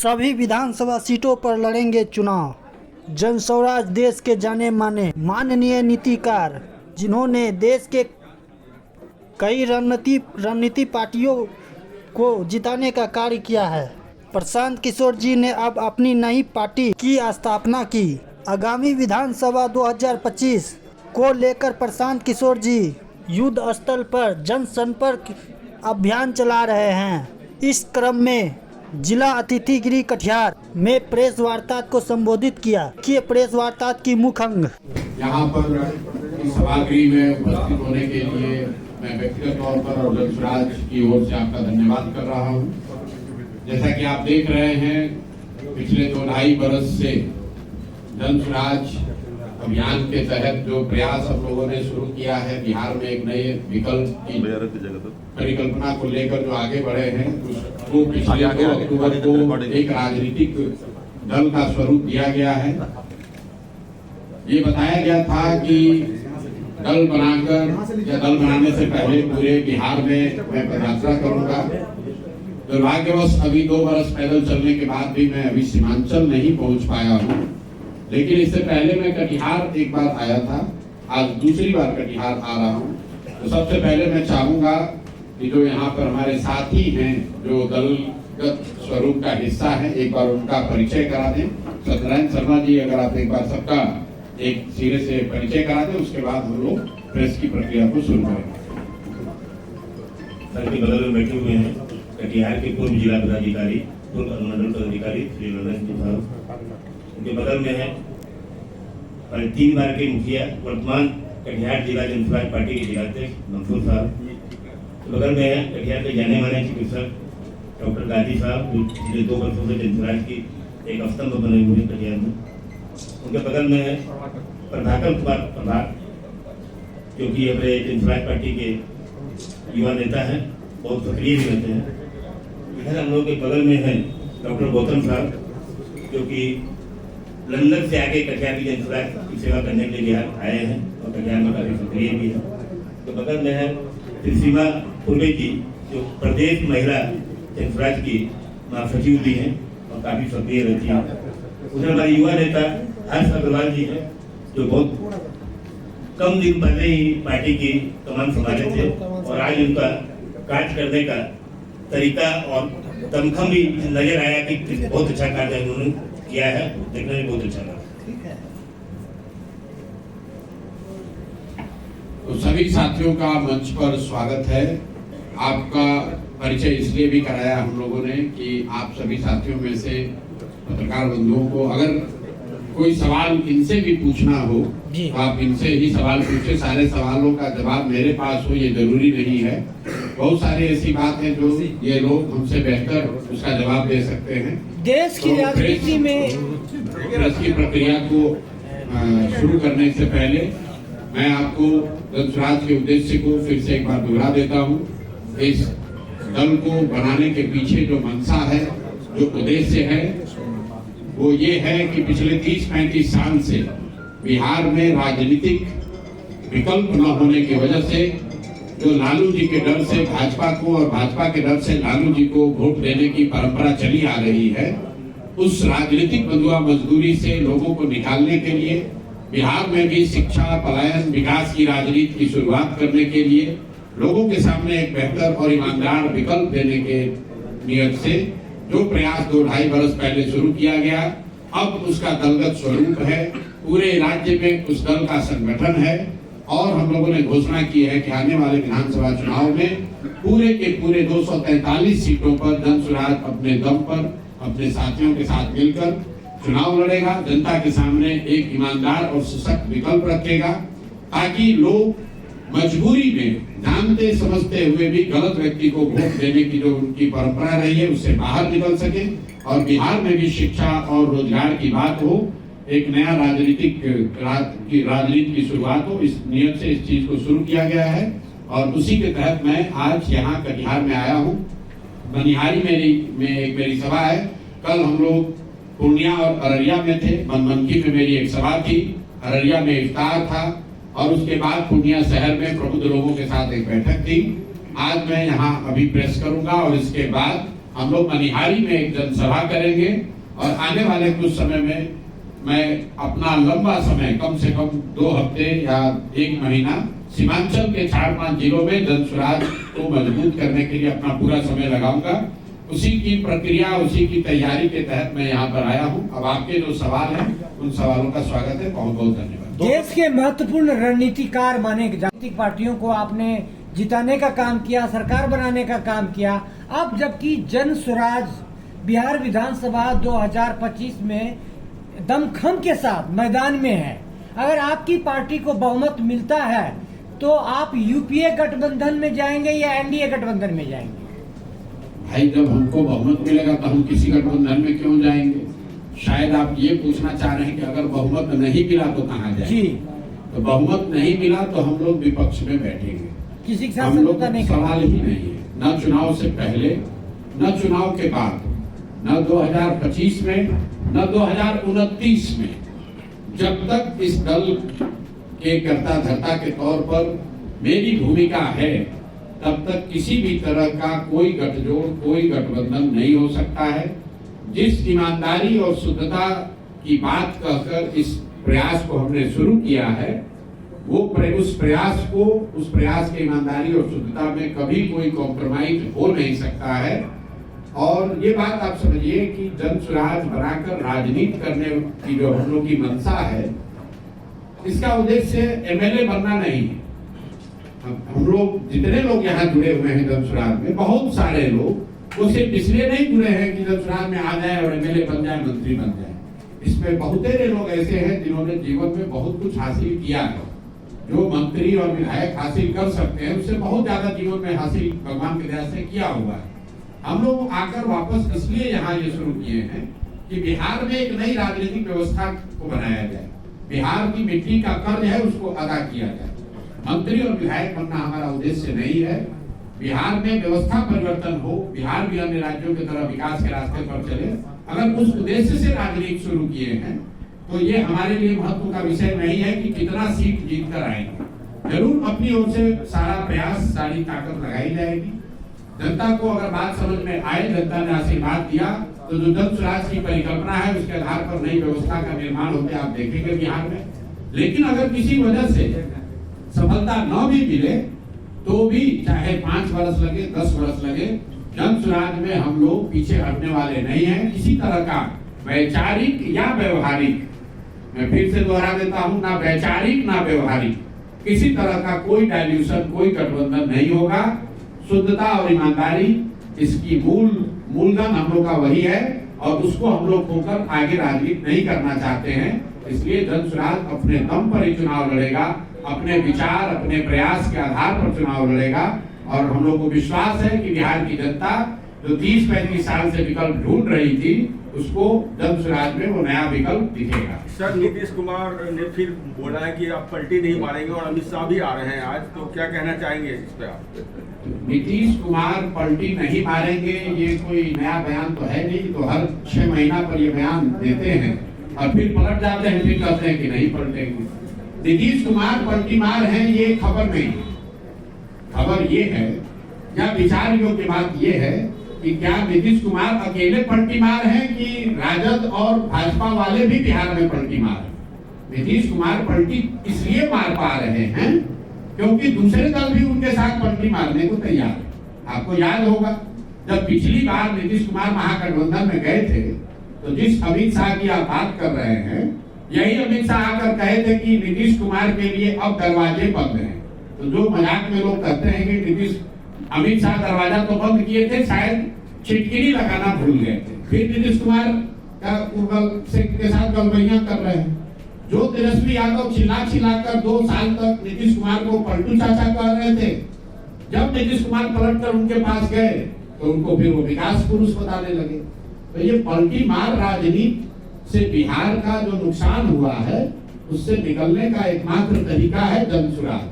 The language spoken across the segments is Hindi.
सभी विधानसभा सीटों पर लड़ेंगे चुनाव। जनस्वराज देश के जाने माने माननीय नीतिकार, जिन्होंने देश के कई रणनीति पार्टियों को जिताने का कार्य किया है, प्रशांत किशोर जी ने अब अपनी नई पार्टी की स्थापना की। आगामी विधानसभा 2025 को लेकर प्रशांत किशोर जी युद्ध स्थल पर जनसंपर्क अभियान चला रहे हैं। इस क्रम में जिला अतिथि गृह कटिहार में प्रेस वार्ता को संबोधित किया कि प्रेस वार्ता की मुख्य अंग। यहाँ पर इस सभागृह में उपस्थित होने के लिए मैं व्यक्तिगत तौर पर और जनस्वराज की ओर से आपका धन्यवाद कर रहा हूँ। जैसा कि आप देख रहे हैं, पिछले 2-2.5 बरस से जनस्वराज अभियान के तहत जो प्रयास हम लोगों ने शुरू किया है, बिहार में एक नए विकल्प की परिकल्पना को लेकर जो आगे बढ़े हैं, उसको पिछले 2 अक्टूबर को एक राजनीतिक दल का स्वरूप दिया गया है। ये बताया गया था कि दल बनाकर या दल बनाने से पहले पूरे बिहार में मैं पदयात्रा करूंगा। दुर्भाग्यवश अभी 2 बरस पैदल चलने के बाद भी मैं अभी सीमांचल नहीं पहुंच पाया हूं, लेकिन इससे पहले मैं कटिहार एक बार आया था, आज दूसरी बार कटिहार आ रहा हूं। तो सबसे पहले मैं चाहूंगा कि जो यहाँ पर हमारे साथी हैं, जो दलगत स्वरूप का हिस्सा है, एक बार उनका परिचय करा दें। सत्यनारायण शर्मा जी, अगर आप एक बार सबका एक सिरे से परिचय करा दें, उसके बाद हम लोग प्रेस की प्रक्रिया को शुरू करेंगे। सर के बगल में बैठे हुए हैं कटिहार के पूर्व जिला पदाधिकारी, पूर्व अनुमंडल पदाधिकारी श्री ललन जी साहब। उनके बगल में है 3 बार के मुखिया, वर्तमान कटिहार जिला जनस्वराज पार्टी के जिलाध्यक्ष मंसूर साहब। बगल में है कटिहार के जाने माने चिकित्सक डॉक्टर गाजी साहब, जो पिछले 2 वर्षों से जनस्वराज की एक स्तंभ बने हुए हैं कटिहार में। उनके बगल में है प्रभाकर कुमार प्रभात, जो कि अपने जनस्वराज पार्टी के युवा नेता हैं, बहुत सक्रिय भी रहते हैं। इधर हम लोग के बगल में है डॉक्टर गौतम साहब, जो कि लंदन से आके कटिहार की जनस्वराज की सेवा करने के लिए बिहार आए हैं और कटिहार में काफी सक्रिय भी है। तो बगल में है सीमा पूर्वे जी, जो प्रदेश महिला जनस्वराज की महासचिव भी हैं और काफी सक्रिय रहती है। उधर हमारे युवा नेता हर्ष अग्रवाल जी हैं, जो बहुत कम दिन पहले ही पार्टी की कमान संभाले थे और आज उनका कार्य करने का तरीका और दमखम भी नजर आया कि बहुत अच्छा कार्य उन्होंने किया है, देखने में बहुत अच्छा लगा। तो सभी साथियों का मंच पर स्वागत है। आपका परिचय इसलिए भी कराया हम लोगों ने कि आप सभी साथियों में से पत्रकार बंधुओं को अगर कोई सवाल इनसे भी पूछना हो तो आप इनसे ही सवाल पूछे। सारे सवालों का जवाब मेरे पास हो ये जरूरी नहीं है। बहुत सारी ऐसी बात है जो ये लोग हमसे बेहतर उसका जवाब दे सकते हैं। देश की राजनीति में प्रेस की प्रक्रिया को शुरू करने से पहले मैं आपको जनस्वराज के उद्देश्य को फिर से एक बार दोहरा देता हूँ। इस दल को बनाने के पीछे जो मंशा है, जो उद्देश्य है, वो ये है कि पिछले 30-35 साल से बिहार में राजनीतिक विकल्प न होने की वजह से जो लालू जी के डर से भाजपा को और भाजपा के डर से लालू जी को वोट देने की परंपरा चली आ रही है, उस राजनीतिक बंधुआ मजदूरी से लोगों को निकालने के लिए बिहार में भी शिक्षा, पलायन, विकास की राजनीति की शुरुआत करने के लिए लोगों के सामने एक बेहतर और ईमानदार विकल्प देने के नियत से जो प्रयास 2-2.5 बरस पहले शुरू किया गया, अब उसका दलगत स्वरूप है। पूरे राज्य में उस दल का संगठन है और हम लोगों ने घोषणा की है कि आने वाले विधानसभा चुनाव में पूरे के पूरे 243 सीटों पर जनस्वराज अपने दम पर अपने साथियों के साथ मिलकर चुनाव लड़ेगा, जनता के सामने एक ईमानदार और सशक्त विकल्प रखेगा, ताकि लोग मजबूरी में जानते समझते हुए भी गलत व्यक्ति को वोट देने की जो उनकी परंपरा रही है उससे बाहर निकल सके और बिहार में भी शिक्षा और रोजगार की बात हो, एक नया राजनीति की शुरुआत हो। इस नियत से इस चीज को शुरू किया गया है और उसी के तहत मैं आज यहाँ कटिहार में आया हूँ। बनिहारी में मेरी सभा है। कल हम लोग पूर्णिया और अररिया में थे। मनमनकी में मेरी एक सभा थी, अररिया में इफ्तार था और उसके बाद पूर्णिया शहर में प्रबुद्ध लोगों के साथ एक बैठक थी। आज मैं यहाँ अभी प्रेस करूंगा और इसके बाद हम लोग मनिहारी में एक जनसभा करेंगे और आने वाले कुछ समय में मैं अपना लंबा समय कम से कम 2 हफ्ते या 1 महीना सीमांचल के 4-5 जिलों में जन स्वराज को मजबूत करने के लिए अपना पूरा समय लगाऊंगा। उसी की प्रक्रिया, उसी की तैयारी के तहत मैं यहाँ पर आया हूँ। अब आपके जो सवाल हैं उन सवालों का स्वागत है। बहुत बहुत धन्यवाद। देश के महत्वपूर्ण रणनीतिकार माने राजनीतिक पार्टियों को आपने जिताने का काम किया, सरकार बनाने का काम किया। अब जबकि जन स्वराज बिहार विधानसभा 2025 में दमखम के साथ मैदान में है, अगर आपकी पार्टी को बहुमत मिलता है तो आप यूपीए गठबंधन में जाएंगे या एनडीए गठबंधन में जाएंगे? भाई, जब हमको बहुमत मिलेगा तो हम किसी गठबंधन में क्यों जाएंगे? शायद आप ये पूछना चाह रहे हैं कि अगर बहुमत नहीं मिला तो कहाँ जाएंगे? जी, तो बहुमत नहीं मिला तो हम लोग विपक्ष में बैठेंगे। किसी के साथ हम लोग समझौता नहीं सवाल ही नहीं है, न चुनाव से पहले, न चुनाव के बाद, न 2025 में, न 2029 में। जब तक इस दल के कर्ता धर्ता के तौर पर मेरी भूमिका है, तब तक किसी भी तरह का कोई गठजोड़, कोई गठबंधन नहीं हो सकता है। जिस ईमानदारी और शुद्धता की बात कहकर इस प्रयास को हमने शुरू किया है, उस प्रयास के ईमानदारी और शुद्धता में कभी कोई कॉम्प्रोमाइज हो नहीं सकता है। और ये बात आप समझिए कि जन स्वराज बनाकर राजनीति करने की जो हम लोग की मंशा है, इसका उद्देश्य एमएलए बनना नहीं है। हम लोग जितने लोग यहाँ जुड़े हुए हैं जन स्वराज में, बहुत सारे लोग वो सिर्फ इसलिए नहीं जुड़े हैं कि जन स्वराज में आ जाए और एमएलए बन जाए, मंत्री बन जाए। इसमें बहुतेरे लोग ऐसे हैं जिन्होंने जीवन में बहुत कुछ हासिल किया है। जो मंत्री और विधायक हासिल कर सकते हैं, उससे बहुत ज्यादा जीवन में हासिल भगवान की दया से किया हुआ है। हम लोग आकर वापस इसलिए यहाँ ये शुरू किए हैं कि बिहार में एक नई राजनीतिक व्यवस्था को बनाया जाए, बिहार की मिट्टी का कर्ज है उसको अदा किया जाए। मंत्री और विधायक बनना हमारा उद्देश्य नहीं है। बिहार में व्यवस्था परिवर्तन हो, बिहार भी अन्य राज्यों की तरह विकास के रास्ते पर चले। अगर उस उद्देश्य से राजनीति शुरू किए हैं तो ये हमारे लिए महत्व का विषय नहीं है कि कितना सीट जीत कर आएंगे। जरूर अपनी ओर से सारा प्रयास, सारी ताकत लगाई जाएगी। जनता को अगर बात समझ में आए, जनता ने आशीर्वाद दिया, तो जो जन स्वराज की परिकल्पना है उसके आधार पर नई व्यवस्था का निर्माण होते आप देखेंगे बिहार में। लेकिन अगर किसी वजह से सफलता न भी मिले तो भी, चाहे 5 वर्ष लगे, 10 वर्ष लगे, जन स्वराज में हम लोग पीछे हटने वाले नहीं हैं। किसी तरह का वैचारिक या व्यवहारिक, मैं फिर से दोहरा देता हूं, ना वैचारिक ना व्यवहारिक, किसी तरह का कोई डायल्यूशन, कोई गठबंधन नहीं होगा। शुद्धता और ईमानदारी इसकी मूलधन हम लोग का वही है और उसको हम लोग खोकर आगे राजनीति नहीं करना चाहते हैं। इसलिए जन स्वराज अपने दम पर ही चुनाव लड़ेगा, अपने विचार, अपने प्रयास के आधार पर चुनाव लड़ेगा। और हम लोग को विश्वास है कि बिहार की जनता जो 30-35 साल से विकल्प ढूंढ रही थी, उसको जन स्वराज में वो नया विकल्प दिखेगा। सर, नीतीश कुमार ने फिर बोला है कि आप पलटी नहीं मारेंगे और अमित शाह भी आ रहे हैं आज, तो क्या कहना चाहेंगे इस पे आप? नीतीश कुमार पलटी नहीं मारेंगे, ये कोई नया बयान तो है नहीं। तो हर 6 महीना पर ये बयान देते हैं और फिर पलट जाते हैं, फिर कहते हैं कि नहीं पलटेंगे। नीतीश कुमार पलटी मार है ये खबर नहीं है। खबर ये है या विचार योग्य बात ये है कि क्या नीतीश कुमार अकेले पलटी मार हैं कि राजद और भाजपा वाले भी बिहार में पलटी मार हैं? नीतीश कुमार पलटी इसलिए मार पा रहे हैं क्योंकि दूसरे दल भी उनके साथ पलटी मारने को तैयार है। आपको याद होगा जब पिछली बार नीतीश कुमार महागठबंधन में गए थे, तो जिस अमित शाह की आप बात कर रहे हैं, यही अमित शाह आकर कहे थे कि नीतीश कुमार के लिए अब दरवाजे बंद हैं। तो जो मजाक में लोग कहते हैं कि अमित शाह दरवाजा तो बंद किए थे, शायद छिटकिनी लगाना भूल गए थे। फिर नीतीश कुमार के साथ गलबैया कर रहे हैं। जो तेजस्वी यादव चिल्लाकर 2 साल तक नीतीश कुमार को पलटू चाचा कह रहे थे, जब नीतीश कुमार पलट कर उनके पास गए तो उनको फिर वो विकास पुरुष बताने लगे। तो ये पलटी मार राजनीति से बिहार का जो नुकसान हुआ है, उससे निकलने का एकमात्र तरीका है जन स्वराज।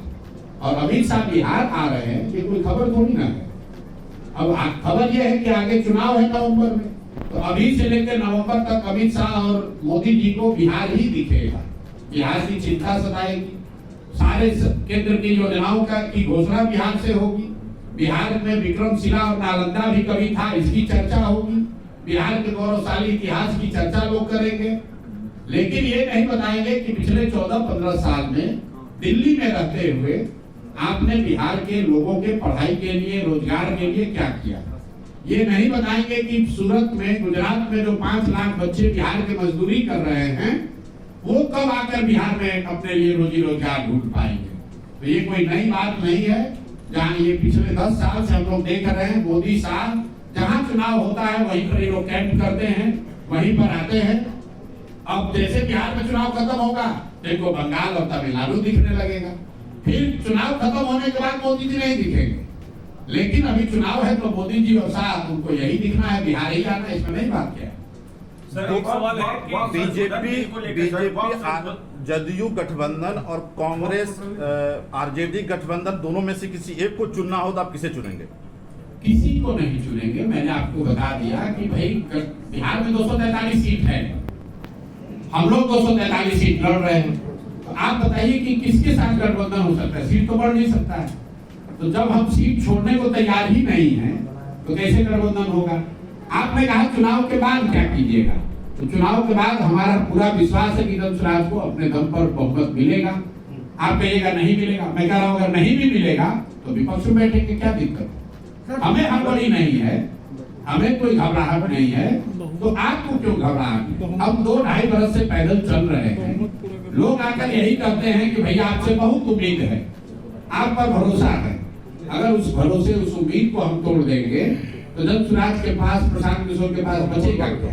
और अमित शाह बिहार आ रहे हैं, ये कोई खबर थोड़ी ना है। अब खबर यह है कि आगे चुनाव है नवंबर में, तो अभी से लेकर नवंबर तक अमित शाह और मोदी जी को बिहार ही दिखेगा, बिहार की चिंता सताएगी। सारे केंद्र की योजनाओं की घोषणा बिहार से होगी, बिहार में विक्रमशिला और नालंदा भी कभी था, इसकी चर्चा होगी। बिहार के गौरवशाली इतिहास की चर्चा लोग करेंगे, लेकिन ये नहीं बताएंगे कि पिछले 14-15 साल में दिल्ली में रहते हुए आपने बिहार के लोगों के पढ़ाई के लिए, रोजगार के लिए क्या किया। ये नहीं बताएंगे कि सूरत में, गुजरात में जो 5 लाख बच्चे बिहार के मजदूरी कर रहे हैं, वो कब आकर बिहार में अपने लिए रोजी रोजगार ढूंढ पाएंगे। तो ये कोई नई बात नहीं है। जहाँ ये पिछले 10 साल से हम लोग देख रहे हैं, मोदी साहब जहाँ चुनाव होता है वहीं पर ये लोग कैंप करते हैं, वहीं पर आते हैं। अब जैसे बिहार में चुनाव खत्म होगा, देखो बंगाल और तमिलनाडु दिखने लगेगा। फिर चुनाव खत्म होने के बाद मोदी जी नहीं दिखेंगे, लेकिन अभी चुनाव है तो मोदी जी और साहब उनको यही दिखना है, बिहार ही जाना है, इसमें नहीं बात क्या है। सर एक सवाल है कि बीजेपी जदयू गठबंधन और कांग्रेस आरजेडी गठबंधन दोनों में से किसी एक को चुनना हो तो आप किसे चुनेंगे? किसी को नहीं चुनेंगे। मैंने आपको बता दिया कि भाई बिहार में 243 सीट है, हम लोग 243 सीट लड़ रहे हैं। तो आप बताइए कि किसके साथ गठबंधन हो सकता है? सीट तो बढ़ नहीं सकता है। तो जब हम सीट छोड़ने को तैयार ही नहीं है तो कैसे गठबंधन होगा? आपने कहा चुनाव के बाद क्या कीजिएगा, तो चुनाव के बाद हमारा पूरा विश्वास है कि धनसुराज को अपने दम पर बहुमत मिलेगा। आप कहिएगा नहीं मिलेगा, मैं कह रहा हूँ अगर नहीं भी मिलेगा तो विपक्ष में बैठेंगे, क्या दिक्कत? हमें हड़बड़ी नहीं है, हमें कोई घबराहट नहीं है, तो आपको क्यों घबराहट है? हम 2-2.5 बरस से पैदल चल रहे हैं, लोग आकर यही कहते हैं कि भैया आपसे बहुत उम्मीद है, आप पर भरोसा है। अगर उस भरोसे, उस उम्मीद को हम तोड़ देंगे तो धनसुराज के पास, प्रशांत किशोर के पास बचेगा क्या?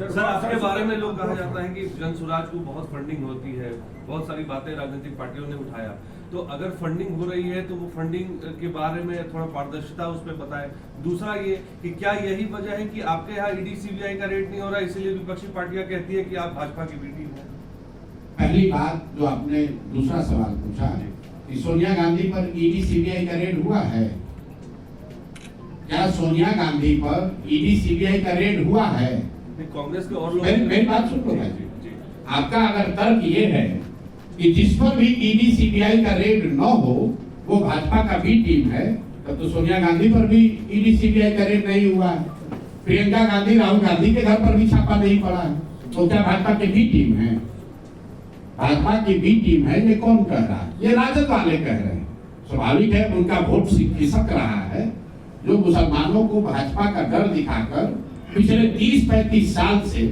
सर आपके बारे में लोग कहा जाता है कि जनसुराज को बहुत फंडिंग होती है, बहुत सारी बातें राजनीतिक पार्टियों ने उठाया। तो अगर फंडिंग हो रही है तो वो फंडिंग के बारे में थोड़ा पारदर्शिता उस पर बताएं। दूसरा ये कि क्या यही वजह है कि आपके यहाँ ईडी सीबीआई का रेट नहीं हो रहा, इसीलिए विपक्षी पार्टियां कहती है कि आप भाजपा की बी टीम है? पहली बात जो आपने दूसरा सवाल पूछा कि सोनिया गांधी पर ईडी सीबीआई का रेड हुआ है, क्या सोनिया गांधी पर ईडी सीबीआई का रेड हुआ है? कांग्रेस के और लोग, मेरी बात सुन लो भाई। आपका अगर तर्क ये है कि जिस पर भी ईडी सीबीआई का रेड न हो वो भाजपा का बी टीम है, तब तो सोनिया गांधी पर भी ईडी सीबीआई का रेड नहीं हुआ है, प्रियंका गांधी, राहुल गांधी के घर पर भी छापा नहीं पड़ा है, तो क्या भाजपा की बी टीम है? भाजपा की बी टीम है, ये कौन कह रहा है? ये राजद वाले कह रहे हैं। स्वाभाविक है, उनका वोट खिसक रहा है। जो मुसलमानों को भाजपा का डर दिखाकर पिछले 30-35 साल से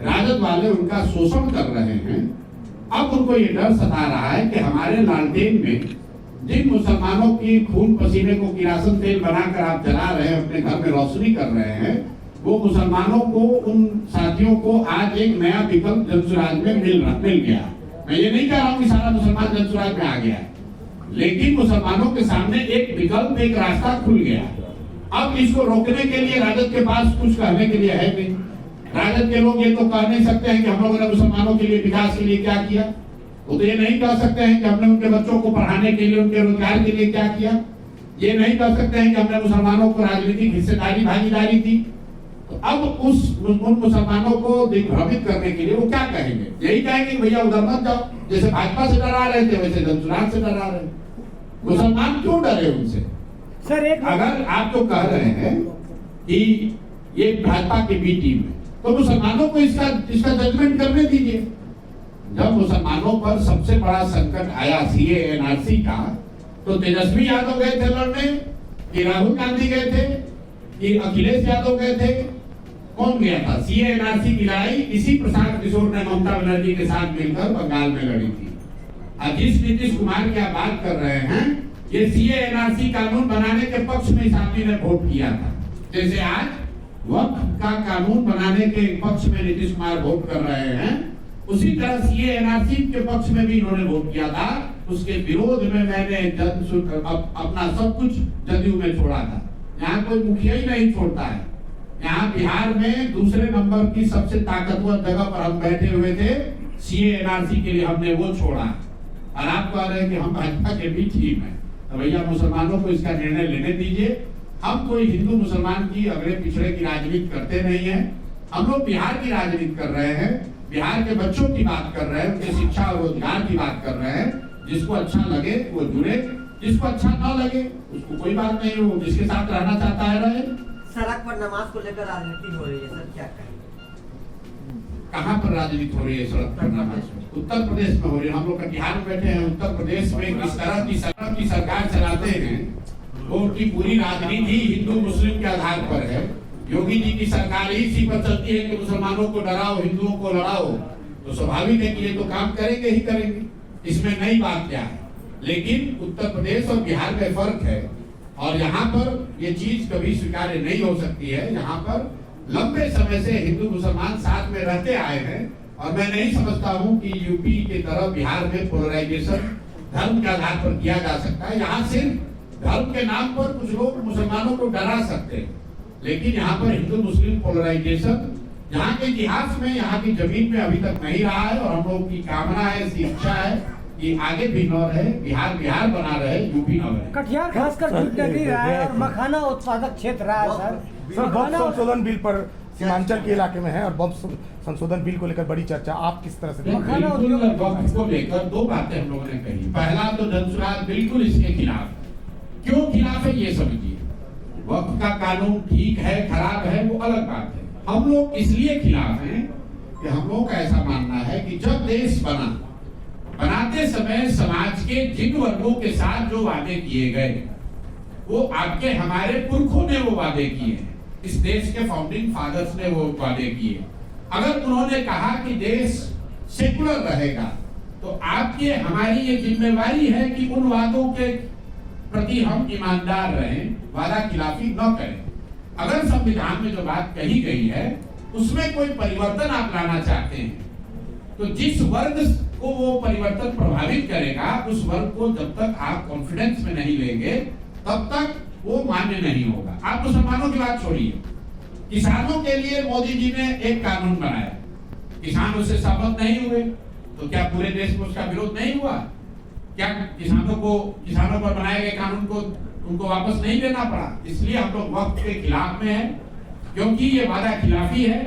राजद वाले उनका शोषण कर रहे हैं, अब उनको ये डर सता रहा है कि हमारे लालटेन में जिन मुसलमानों की खून पसीने को किरासन तेल बनाकर आप जला रहे हैं, अपने घर में रोशनी कर रहे हैं, वो मुसलमानों को, उन साथियों को आज एक नया विकल्प धनसुराज में मिल गया। मैं ये नहीं कह रहा हूँ कि सारा मुसलमान धनसुराज में आ गया है, लेकिन मुसलमानों के सामने एक विकल्प, एक रास्ता खुल गया। अब इसको रोकने के लिए राजद के पास कुछ कहने के लिए है नहीं। राजद के लोग ये तो कह नहीं सकते हैं कि हम लोगों ने मुसलमानों के लिए, विकास के लिए क्या किया। वो तो ये नहीं कह सकते हैं कि हमने उनके बच्चों को पढ़ाने के लिए, उनके रोजगार के लिए क्या किया। ये नहीं कह सकते हैं कि हमने मुसलमानों को राजनीतिक हिस्सेदारी, भागीदारी दी। तो अब उन मुसलमानों को दिग्भ्रमित करने के लिए वो क्या कहेंगे? यही कहेंगे कि भैया उधर मत जाओ, जैसे भाजपा से डरा रहे थे वैसे धनसुराज से डरा रहे। मुसलमान क्यों डरे उनसे? सर एक अगर आप जो कह रहे हैं कि ये भाजपा की बी टीम है, तो मुसलमानों को इसका जजमेंट करने दीजिए। जब मुसलमानों पर सबसे बड़ा संकट आया सीए एनआरसी का, तो तेजस्वी यादव गए थे लड़ने, कि राहुल गांधी गए थे, कि अखिलेश यादव गए थे? कौन गया था? सीए एनआरसी की लड़ाई इसी प्रशांत किशोर ने ममता बनर्जी के साथ मिलकर बंगाल में लड़ी थी। अब जिस नीतीश कुमार की आप बात कर रहे हैं, ये सीए एनआरसी कानून बनाने के पक्ष में इस आदमी ने वोट किया था। जैसे आज वक्फ का कानून बनाने के पक्ष में नीतीश कुमार वोट कर रहे हैं, उसी तरह सीए एनआरसी के पक्ष में भी इन्होंने वोट किया था। उसके विरोध में मैंने अपना सब कुछ जदयू में छोड़ा था। यहाँ कोई मुखिया ही नहीं छोड़ता है। यहाँ बिहार में दूसरे नंबर की सबसे ताकतवर जगह पर हम बैठे हुए थे, सीए एनआरसी के लिए हमने वो छोड़ा। और आप कह रहे हैं कि हम भाजपा के बीच टीम है, तो भैया मुसलमानों को इसका निर्णय लेने दीजिए। हम कोई हिंदू मुसलमान की अगले पिछड़े की राजनीति करते नहीं है। हम लोग बिहार की राजनीति कर रहे हैं, बिहार के बच्चों की बात कर रहे हैं, उनके शिक्षा और रोजगार की बात कर रहे हैं। जिसको अच्छा लगे वो जुड़े, जिसको अच्छा न लगे उसको कोई बात नहीं, हो जिसके साथ रहना चाहता है रहे। सड़क पर नमाज को लेकर राजनीति हो रही है सर, क्या कहें? कहाँ पर राजनीति हो रही है सड़क पर नमाज? उत्तर प्रदेश में हो रही है। हम लोग कटिहार में बैठे हैं, उत्तर प्रदेश में किस तरह की सरकार चलाते हैं, वो उनकी पूरी राजनीति हिंदू मुस्लिम के आधार पर है। योगी जी की सरकार ही इसी पर चलती है कि मुसलमानों को डराओ, हिंदुओं को लड़ाओ, तो स्वाभाविक है कि ये तो काम करेंगे ही करेंगे, इसमें नई बात क्या है। लेकिन उत्तर प्रदेश और बिहार में फर्क है, और यहाँ पर ये चीज कभी स्वीकार्य नहीं हो सकती है। यहाँ पर लंबे समय से हिंदू मुसलमान साथ में रहते आए हैं, और मैं नहीं समझता हूँ कि यूपी की तरह बिहार में पोलराइजेशन धर्म के आधार पर किया जा सकता है। यहाँ सिर्फ धर्म के नाम पर कुछ लोग मुसलमानों को डरा सकते हैं, लेकिन यहाँ पर हिंदू मुस्लिम पोलराइजेशन यहाँ के इतिहास में, यहाँ की जमीन में अभी तक नहीं रहा है। और हम लोग की कामना है, ऐसी इच्छा है कि आगे भी न रहे, बिहार बिहार बना रहे, यूपी न बने। कटिहार खासकर जुट नहीं रहा है और मखाना उत्पादक क्षेत्र रहा है सर। बम संशोधन बिल पर सीमांचल के इलाके में है, और बम संशोधन बिल को लेकर बड़ी चर्चा, आप किस तरह से देखते हैं? वक्फ को लेकर दो बातें हम लोगों ने कही। पहला तो जनसुराज बिल्कुल इसके खिलाफ। क्यों खिलाफ है ये समझिए। वक्फ का कानून ठीक है खराब है वो अलग बात है, हम लोग इसलिए खिलाफ हैं कि हम लोग का ऐसा मानना है कि जब देश बनाते समय समाज के जिन वर्गों के साथ जो वादे किए गए, वो आपके हमारे पुरखों ने वो वादे किए हैं, इस देश के फाउंडिंग फादर्स ने वो वादे किए। अगर उन्होंने कहा कि देश सेकुलर रहेगा, तो आपकी हमारी ये जिम्मेवारी है कि उन वादों के प्रति हम ईमानदार रहें, वादा खिलाफी न करें। अगर संविधान में जो बात कही गई है उसमें कोई परिवर्तन आप लाना चाहते हैं, तो जिस वर्ग को वो परिवर्तन प्रभावित करेगा, उस वर्ग को जब तक आप कॉन्फिडेंस में नहीं लेंगे तब तक वो मान्य नहीं होगा। आप मुसलमानों की बात छोड़िए, किसानों के लिए मोदी जी ने एक कानून बनाया, किसान उससे सहमत नहीं हुए, तो क्या पूरे देश में उसका विरोध नहीं हुआ? क्या किसानों पर बनाए गए कानून को उनको वापस नहीं देना पड़ा? इसलिए हम लोग वक्त के खिलाफ में हैं, क्योंकि ये वादा खिलाफी है,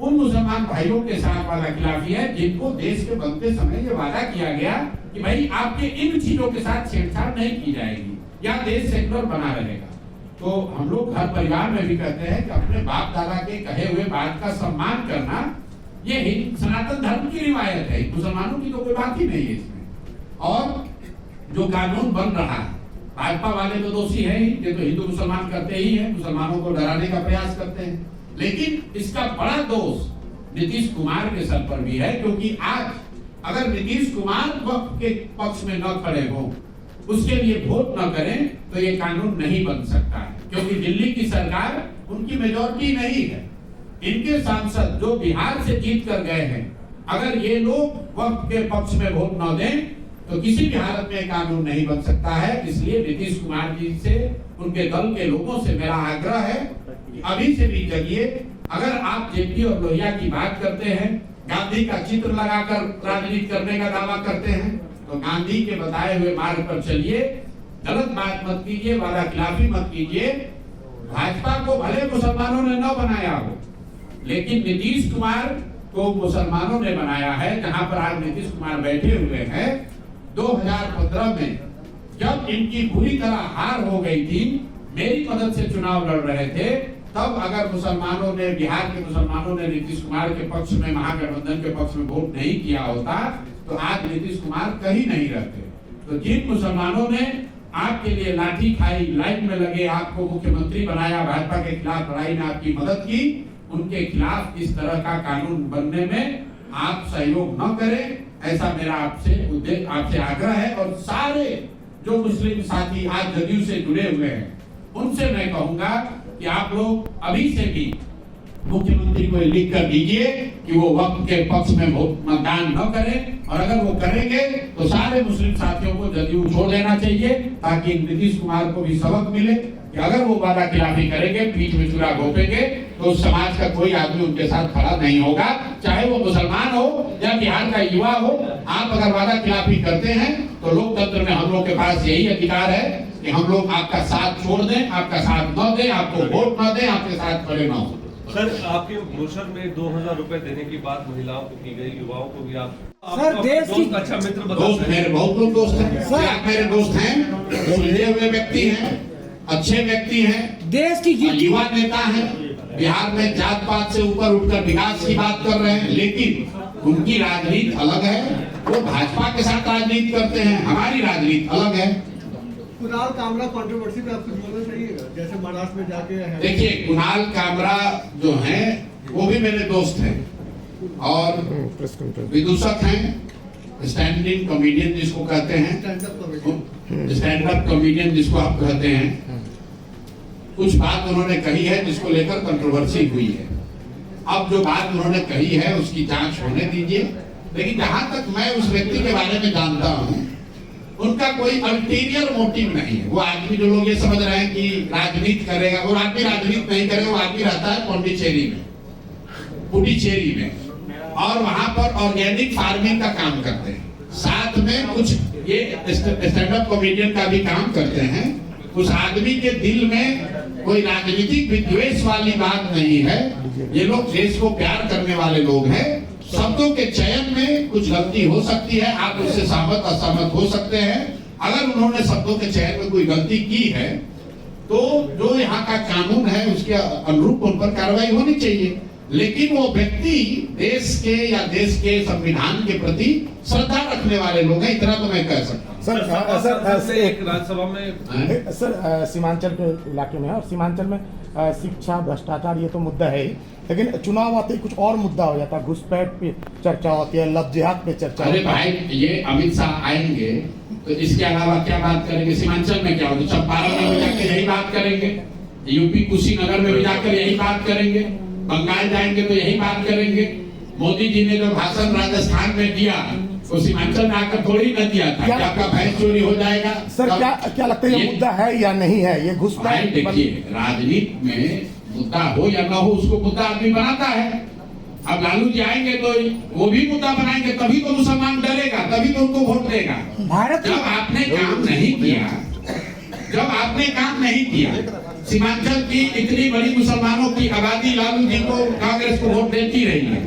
उन मुसलमान भाइयों के साथ वादा खिलाफी है जिनको देश के बनते समय ये वादा किया गया कि भाई आपके इन चीजों के साथ छेड़छाड़ नहीं की जाएगी या देश सेकुलर बना रहेगा। तो हम लोग हर परिवार में भी कहते हैं कि अपने बाप दादा के कहे हुए बात का सम्मान करना, ये सनातन धर्म की रिवायत है, मुसलमानों की तो कोई बात ही नहीं है इसमें। और जो कानून बन रहा है, भाजपा वाले तो दोषी है ही, ये तो हिंदू मुसलमान करते ही है, मुसलमानों को डराने का प्रयास करते हैं, लेकिन इसका बड़ा दोष नीतीश कुमार के सर पर भी है, क्योंकि आज अगर नीतीश कुमार वक्फ के पक्ष में न खड़े हो, उसके लिए वोट न करें, तो ये कानून नहीं बन सकता है, क्योंकि दिल्ली की सरकार उनकी मेजॉरिटी नहीं है। इनके सांसद जो बिहार से जीत कर गए हैं, अगर ये लोग वक्फ के पक्ष में वोट न दें तो किसी भी हालत में कानून नहीं बन सकता है। इसलिए नीतीश कुमार जी से, उनके दल के लोगों से मेरा आग्रह है कि अभी से भी जगिए। अगर आप जेपी और लोहिया की बात करते हैं, गांधी का चित्र लगाकर राजनीति करने का दावा करते हैं, तो गांधी के बताए हुए मार्ग पर चलिए, गलत बात मत कीजिए, वादा खिलाफी मत कीजिए। भाजपा को भले मुसलमानों ने न बनाया हो, लेकिन नीतीश कुमार को मुसलमानों ने बनाया है। जहां पर आज नीतीश कुमार बैठे हुए हैं, 2015 में जब इनकी बुरी तरह हार हो गई थी, मेरी मदद से चुनाव लड़ रहे थे, तब अगर मुसलमानों ने, बिहार के मुसलमानों ने नीतीश कुमार के पक्ष में, महागठबंधन के पक्ष में वोट नहीं किया होता, तो आज नीतीश कुमार कहीं नहीं रहते। तो जिन मुसलमानों ने आपके लिए लाठी खाई, लाइन में लगे, आपको मुख्यमंत्री बनाया, भाजपा के खिलाफ लड़ाई में आपकी मदद की, उनके खिलाफ इस तरह का कानून बनने में आप सहयोग न करें, ऐसा मेरा आपसे आग्रह है। और सारे जो मुस्लिम साथी आज जदयू से जुड़े हुए हैं, उनसे मैं कहूंगा कि आप लोग अभी से भी मुख्यमंत्री को लिख कर दीजिए कि वो वक्त के पक्ष में मतदान न करें, और अगर वो करेंगे तो सारे मुस्लिम साथियों को जदयू छोड़ देना चाहिए, ताकि नीतीश कुमार को भी सबक मिले कि अगर वो वादा खिलाफी करेंगे, पीठ में चूड़ा घोंपेंगे, तो समाज का कोई आदमी उनके साथ खड़ा नहीं होगा, चाहे वो मुसलमान हो या बिहार का युवा हो। आप अगर वादा खिलाफी करते हैं तो लोकतंत्र में हम लोग के पास यही अधिकार है कि हम लोग आपका साथ छोड़ दें, आपका साथ न दें, आपको वोट न दें, आपके साथ खड़े न हो। सर आपके ब्रोशर में 2000 रुपए देने की बात महिलाओं को की गई, युवाओं को भी आप सर, देश की- दोस्त, अच्छा मित्र बता दोस्त सकते हैं। मेरे बहुत लोग दोस्त हैं, सर- आप मेरे दोस्त हैं, सुलझे हुए व्यक्ति हैं, अच्छे व्यक्ति हैं, देश की गिनती युवा नेता हैं। बिहार में जात पात से ऊपर उठकर विकास की बात कर रहे हैं, लेकिन उनकी राजनीति अलग है। वो भाजपा के साथ राजनीति करते हैं, हमारी राजनीति अलग है। कुणाल कामरा कंट्रोवर्सी पे आपको बोलना चाहिए, जैसे महाराष्ट्र में जाके हैं। देखिए, कुणाल कामरा जो हैं वो भी मेरे दोस्त हैं और विदूषक हैं, स्टैंडिंग कॉमेडियन जिसको कहते हैं, स्टैंड अप कॉमेडियन जिसको आप कहते हैं। कुछ बात उन्होंने कही है जिसको लेकर कंट्रोवर्सी हुई है। अब जो बात उन्होंने कही है उसकी जांच होने दीजिए, लेकिन जहां तक मैं उस व्यक्ति के बारे में जानता हूं, उनका कोई अल्टीरियर मोटिव नहीं है। वो आदमी, जो लोग ये समझ रहे हैं कि राजनीति करेगा, वो आदमी राजनीति नहीं करेगा। वो आदमी रहता है पुडुचेरी में और वहां पर ऑर्गेनिक फार्मिंग का काम करते हैं। साथ में कुछ ये स्टैंड अप कॉमेडियन का भी काम करते हैं। उस आदमी के दिल में कोई राजनीतिक विद्वेष वाली बात नहीं है। ये लोग देश को प्यार करने वाले लोग हैं। शब्दों के चयन में कुछ गलती हो सकती है, आप उससे सहमत असहमत हो सकते हैं। अगर उन्होंने शब्दों के चयन में कोई गलती की है तो जो यहाँ का कानून है उसके अनुरूप उन पर कार्रवाई होनी चाहिए, लेकिन वो व्यक्ति देश के या देश के संविधान के प्रति श्रद्धा रखने वाले लोग हैं, इतना तो मैं कह सकता हूँ। सर एक राज्यसभा में सर सीमांचल के इलाके में है, और सीमांचल में शिक्षा भ्रष्टाचार ये तो मुद्दा है ही, लेकिन चुनाव आते ही कुछ और मुद्दा हो जाता है। घुसपैठ पे चर्चा होती है, लव जिहाद पे चर्चा अरे होती है। भाई, ये अमित शाह आएंगे तो इसके अलावा क्या बात करेंगे? सीमांचल में क्या होगा? चंपारण में भी जाकर यही बात करेंगे, यूपी कुशीनगर में भी जाकर यही बात करेंगे, बंगाल जाएंगे तो यही बात करेंगे। मोदी जी ने जो भाषण राजस्थान में दिया वो सीमांचल में आकर थोड़ी न दिया था कि आपका भैंस चोरी हो जाएगा। सर क्या लगता है ये मुद्दा है या नहीं है? ये घुसपैठ, देखिए, राजनीति में मुद्दा हो या ना हो उसको मुद्दा आदमी बनाता है। अब लालू जी आएंगे तो वो भी मुद्दा बनाएंगे, तभी तो मुसलमान डरेगा, तभी तो उनको वोट देगा। जब आपने काम नहीं किया, सीमांचल की इतनी बड़ी मुसलमानों की आबादी लालू जी को, कांग्रेस को वोट देती रही है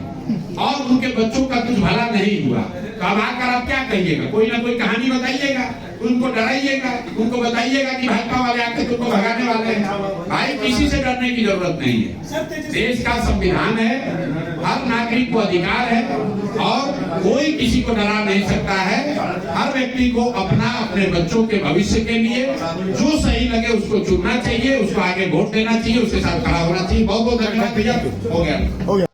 और उनके बच्चों का कुछ भला नहीं हुआ, तो अब आकर आप क्या कहिएगा? कोई ना कोई कहानी बताइएगा, उनको डराइएगा, उनको बताइएगा कि भाजपा वाले आके तुमको भगाने वाले हैं। भाई, किसी से डरने की जरूरत नहीं है। देश का संविधान है, हर नागरिक को अधिकार है और कोई किसी को डरा नहीं सकता है। हर व्यक्ति को अपने बच्चों के भविष्य के लिए जो सही लगे उसको चुनना चाहिए, उसको आगे वोट देना चाहिए, उसके साथ खड़ा होना चाहिए। बहुत बहुत धन्यवाद भैया, हो गया।